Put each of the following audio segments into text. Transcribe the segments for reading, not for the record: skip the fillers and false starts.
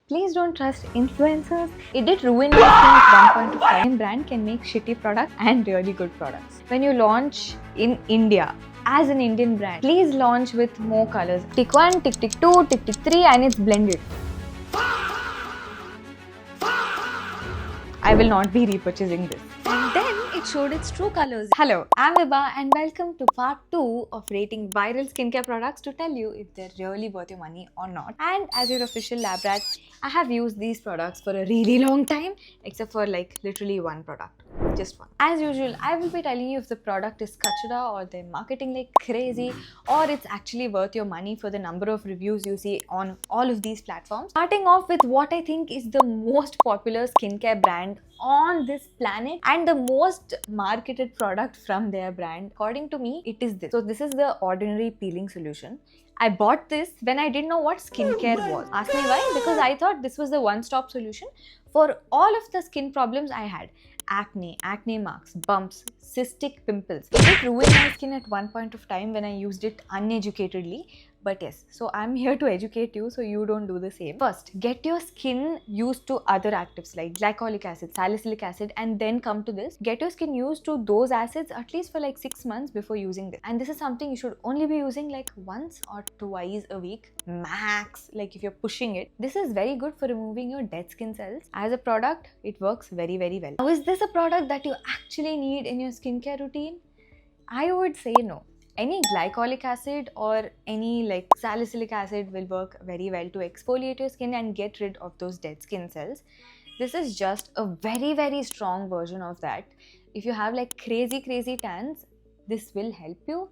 Please don't trust influencers. It did ruin my skin at one point of time. Brand can make shitty products and really good products. When you launch in India, as an Indian brand, please launch with more colors. Tick 1, tick 2, tick 3 and it's blended. I will not be repurchasing this. And then it showed its true colors. Hello, I'm Vibha and welcome to part 2 of rating viral skincare products to tell you if they're really worth your money or not. And as your official lab rat, I have used these products for a really long time, except for like literally one product. Just one. As usual, I will be telling you if the product is kachra or they're marketing like crazy or it's actually worth your money for the number of reviews you see on all of these platforms. Starting off with what I think is the most popular skincare brand on this planet and the most marketed product from their brand. According to me, it is this. So this is the Ordinary Peeling Solution. I bought this when I didn't know what skincare was. Ask me why? Because I thought this was the one-stop solution for all of the skin problems I had. Acne marks, bumps, cystic pimples. It ruined my skin at one point of time when I used it uneducatedly. But yes, so I'm here to educate you so you don't do the same. First, get your skin used to other actives like glycolic acid, salicylic acid, and then come to this. Get your skin used to those acids at least for like 6 months before using this. And this is something you should only be using like once or twice a week max, like if you're pushing it. This is very good for removing your dead skin cells. As a product, it works very, very well. Now, is this a product that you actually need in your skincare routine? I would say no. Any glycolic acid or any like salicylic acid will work very well to exfoliate your skin and get rid of those dead skin cells. This is just a very, very strong version of that. If you have like crazy tans, this will help you.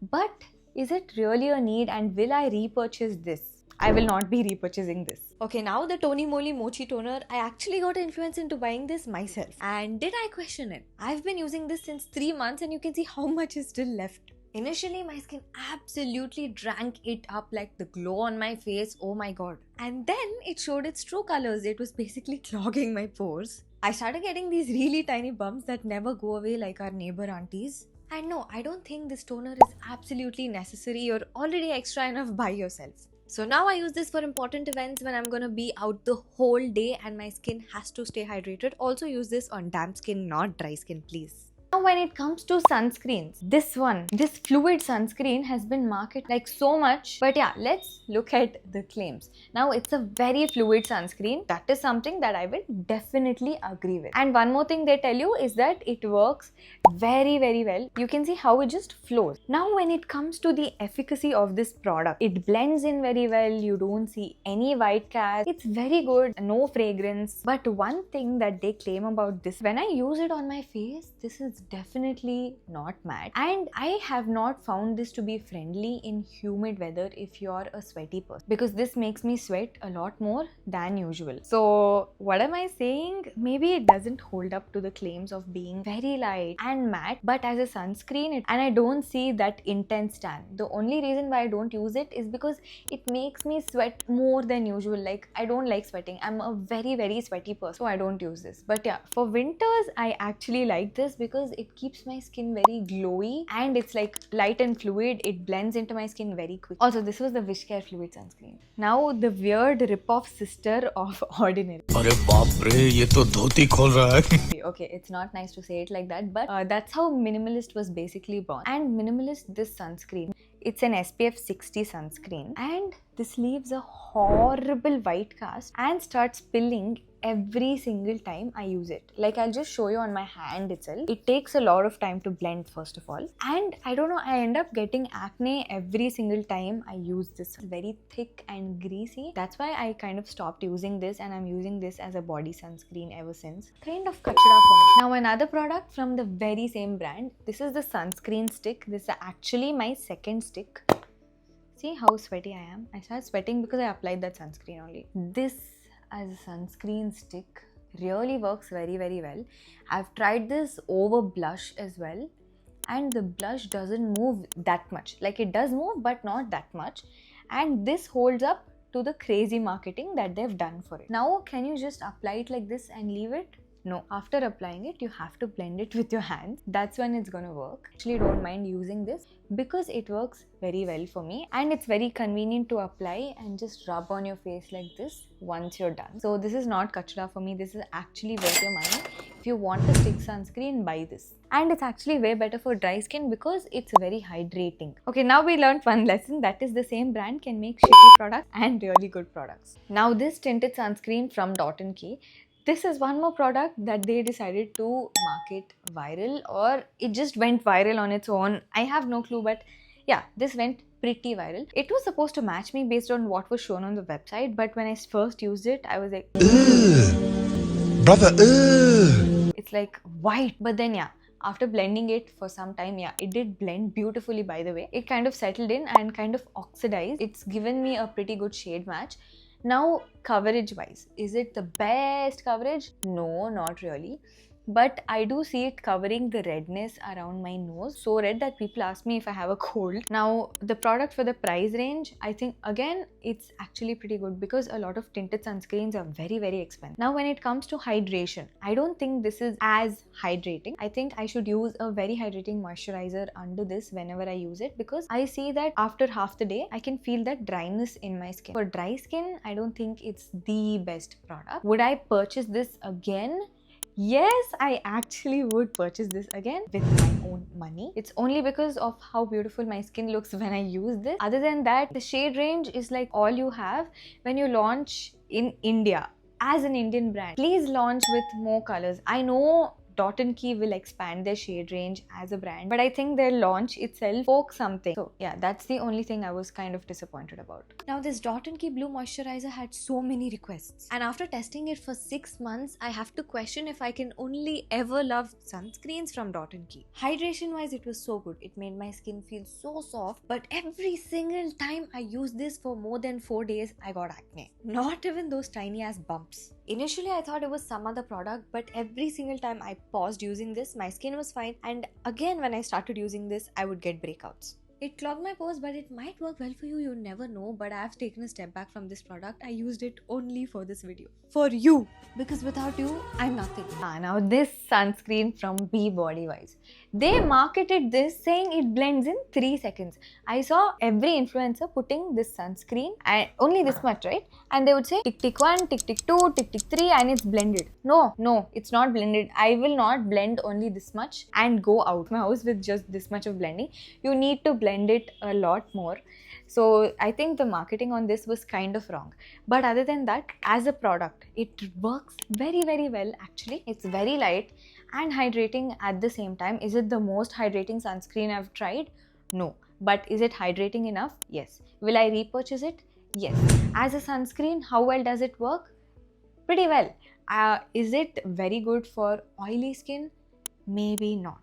But is it really a need and will I repurchase this? I will not be repurchasing this. Okay, now the Tony Moly Mochi Toner, I actually got influenced into buying this myself. And did I question it? I've been using this since 3 months and you can see how much is still left. Initially, my skin absolutely drank it up, like the glow on my face, oh my god. And then it showed its true colors. It was basically clogging my pores. I started getting these really tiny bumps that never go away like our neighbor aunties. And no, I don't think this toner is absolutely necessary. You're already extra enough by yourself. So now I use this for important events when I'm gonna be out the whole day and my skin has to stay hydrated. Also use this on damp skin, not dry skin, please. Now when it comes to sunscreens, this fluid sunscreen has been marketed like so much. But yeah, let's look at the claims. Now it's a very fluid sunscreen. That is something that I will definitely agree with. And one more thing they tell you is that it works very, very well. You can see how it just flows. Now when it comes to the efficacy of this product, it blends in very well. You don't see any white cast. It's very good, no fragrance. But one thing that they claim about this, when I use it on my face, this is definitely not matte, and I have not found this to be friendly in humid weather if you're a sweaty person, because this makes me sweat a lot more than usual. So what am I saying? Maybe it doesn't hold up to the claims of being very light and matte, but as a sunscreen and I don't see that intense tan. The only reason why I don't use it is because it makes me sweat more than usual. Like I don't like sweating. I'm a very, very sweaty person, so I don't use this. But yeah, for winters I actually like this because it keeps my skin very glowy and it's like light and fluid. It blends into my skin very quick. Also, this was the Wishcare Fluid Sunscreen. Now the weird rip-off sister of Ordinary. अरे बाप रे, ये तो धोती खोल रहा है. Okay, it's not nice to say it like that, but that's how Minimalist was basically born. And Minimalist, this sunscreen, it's an SPF 60 sunscreen and this leaves a horrible white cast and starts spilling every single time I use it. Like I'll just show you on my hand itself. It takes a lot of time to blend first of all, and I don't know, I end up getting acne every single time I use this. It's very thick and greasy. That's why I kind of stopped using this and I'm using this as a body sunscreen ever since. Kind of kachra for me. Now another product from the very same brand. This is the sunscreen stick. This is actually my second stick. See how sweaty I am? I started sweating because I applied that sunscreen only. This as a sunscreen stick really works very, very well. I've tried this over blush as well and the blush doesn't move that much. Like it does move but not that much, and this holds up to the crazy marketing that they've done for it. Now can you just apply it like this and leave it? No, after applying it, you have to blend it with your hands. That's when it's gonna work. Actually, don't mind using this because it works very well for me and it's very convenient to apply and just rub on your face like this once you're done. So this is not kachra for me. This is actually worth your money. If you want a stick sunscreen, buy this. And it's actually way better for dry skin because it's very hydrating. Okay, now we learned one lesson, that is the same brand can make shitty products and really good products. Now this tinted sunscreen from Dot & Key. This is one more product that they decided to market viral, or it just went viral on its own. I have no clue, but yeah, this went pretty viral. It was supposed to match me based on what was shown on the website, but when I first used it, I was like, Brother, it's like white. But then yeah, after blending it for some time, yeah, it did blend beautifully, by the way. It kind of settled in and kind of oxidized. It's given me a pretty good shade match. Now, coverage wise, is it the best coverage? No, not really. But I do see it covering the redness around my nose. So red that people ask me if I have a cold. Now, the product for the price range, I think again, it's actually pretty good because a lot of tinted sunscreens are very, very expensive. Now, when it comes to hydration, I don't think this is as hydrating. I think I should use a very hydrating moisturizer under this whenever I use it because I see that after half the day, I can feel that dryness in my skin. For dry skin, I don't think it's the best product. Would I purchase this again? Yes, I actually would purchase this again with my own money. It's only because of how beautiful my skin looks when I use this. Other than that, the shade range is like all you have when you launch in India as an Indian brand. Please launch with more colors. I know Dot & Key will expand their shade range as a brand, but I think their launch itself spoke something. So yeah, that's the only thing I was kind of disappointed about. Now this Dot & Key Blue Moisturizer had so many requests, and after testing it for 6 months, I have to question if I can only ever love sunscreens from Dot & Key. Hydration wise, it was so good. It made my skin feel so soft, but every single time I used this for more than 4 days, I got acne. Not even those tiny ass bumps. Initially, I thought it was some other product, but every single time I paused using this, my skin was fine. And again, when I started using this, I would get breakouts. It clogged my pores, but it might work well for you. You never know. But I have taken a step back from this product. I used it only for this video. For you. Because without you, I'm nothing. Now this sunscreen from Be Body Wise. They marketed this saying it blends in 3 seconds. I saw every influencer putting this sunscreen and only this much, right? And they would say tick tick 1, tick tick 2, tick tick 3 and it's blended. No, it's not blended. I will not blend only this much and go out my house with just this much of blending. You need to blend it a lot more. So I think the marketing on this was kind of wrong. But other than that, as a product, it works very, very well actually. It's very light and hydrating at the same time. Is it the most hydrating sunscreen I've tried? No. But is it hydrating enough? Yes. Will I repurchase it? Yes. As a sunscreen, how well does it work? Pretty well. Is it very good for oily skin? Maybe not.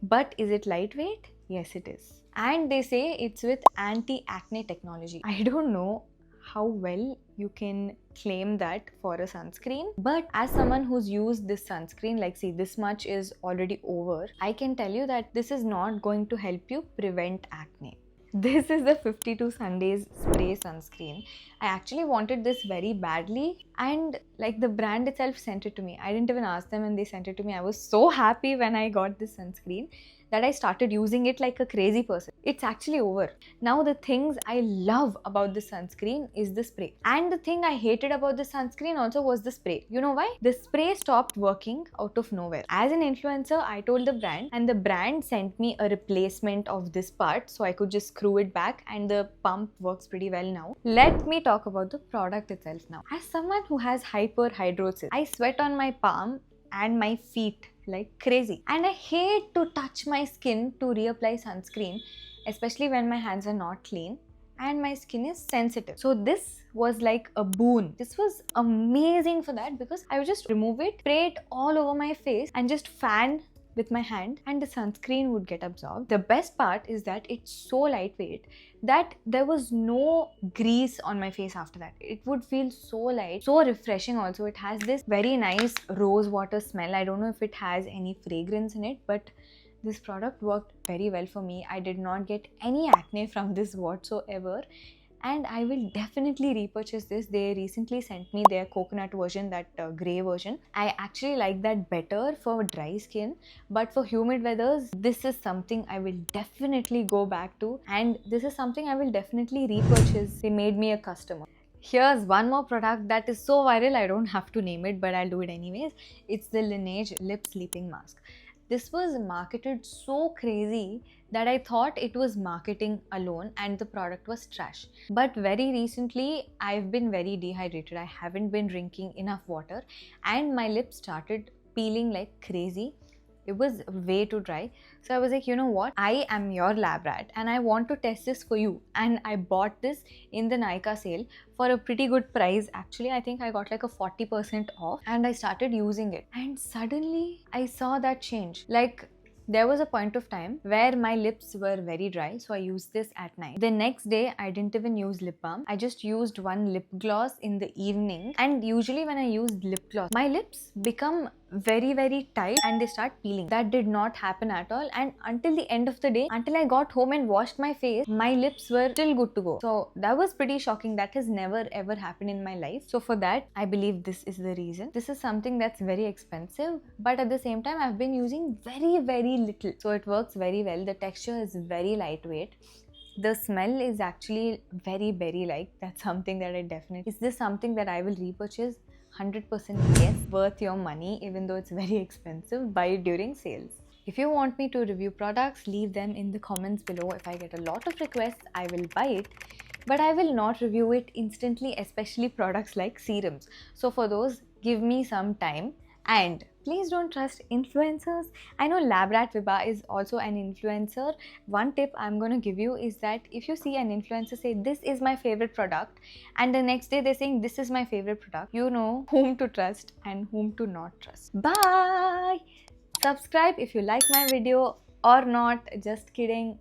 But is it lightweight? Yes, it is. And they say it's with anti-acne technology. I don't know how well you can claim that for a sunscreen, but as someone who's used this sunscreen, like see this much is already over, I can tell you that this is not going to help you prevent acne. This is the 52 Sundays spray sunscreen. I actually wanted this very badly and like the brand itself sent it to me. I didn't even ask them and they sent it to me. I was so happy when I got this sunscreen that I started using it like a crazy person. It's actually over. Now the things I love about this sunscreen is the spray. And the thing I hated about the sunscreen also was the spray. You know why? The spray stopped working out of nowhere. As an influencer, I told the brand and the brand sent me a replacement of this part so I could just screw it back and the pump works pretty well now. Let me talk about the product itself now. As someone who has hyperhidrosis, I sweat on my palm and my feet like crazy. And I hate to touch my skin to reapply sunscreen, especially when my hands are not clean and my skin is sensitive. So this was like a boon. This was amazing for that because I would just remove it, spray it all over my face and just fan with my hand and the sunscreen would get absorbed. The best part is that it's so lightweight that there was no grease on my face after that. It would feel so light, so refreshing also. It has this very nice rose water smell. I don't know if it has any fragrance in it, but this product worked very well for me. I did not get any acne from this whatsoever. and I will definitely repurchase this. They recently sent me their coconut version, that grey version. I actually like that better for dry skin, but for humid weathers, this is something I will definitely go back to, and this is something I will definitely repurchase. They made me a customer. Here's one more product that is so viral I don't have to name it, but I'll do it anyways. It's the Laneige Lip Sleeping Mask. This was marketed so crazy that I thought it was marketing alone and the product was trash. But very recently, I've been very dehydrated. I haven't been drinking enough water, and my lips started peeling like crazy. It was way too dry. So I was like, you know what? I am your lab rat and I want to test this for you. And I bought this in the Nykaa sale for a pretty good price. Actually, I think I got like a 40% off, and I started using it. And suddenly I saw that change. Like, there was a point of time where my lips were very dry, so I used this at night. The next day, I didn't even use lip balm. I just used one lip gloss in the evening. And usually when I use lip gloss, my lips become very tight and they start peeling. That did not happen at all, and until the end of the day, until I got home and washed my face, my lips were still good to go. So that was pretty shocking. That has never ever happened in my life. So for that, I believe this is the reason. This is something that's very expensive, but at the same time, I've been using very little, so it works very well. The texture is very lightweight. The smell is actually very berry-like. That's something that I definitely... Is this something that I will repurchase? 100% yes. Worth your money, even though it's very expensive. Buy it during sales. If you want me to review products, leave them in the comments below. If I get a lot of requests, I will buy it. But I will not review it instantly, especially products like serums. So for those, give me some time. And please don't trust influencers. I know Labrat Vibha is also an influencer. One tip I'm going to give you is that if you see an influencer say, this is my favorite product, and the next day they're saying, this is my favorite product, you know whom to trust and whom to not trust. Bye! Subscribe if you like my video or not. Just kidding.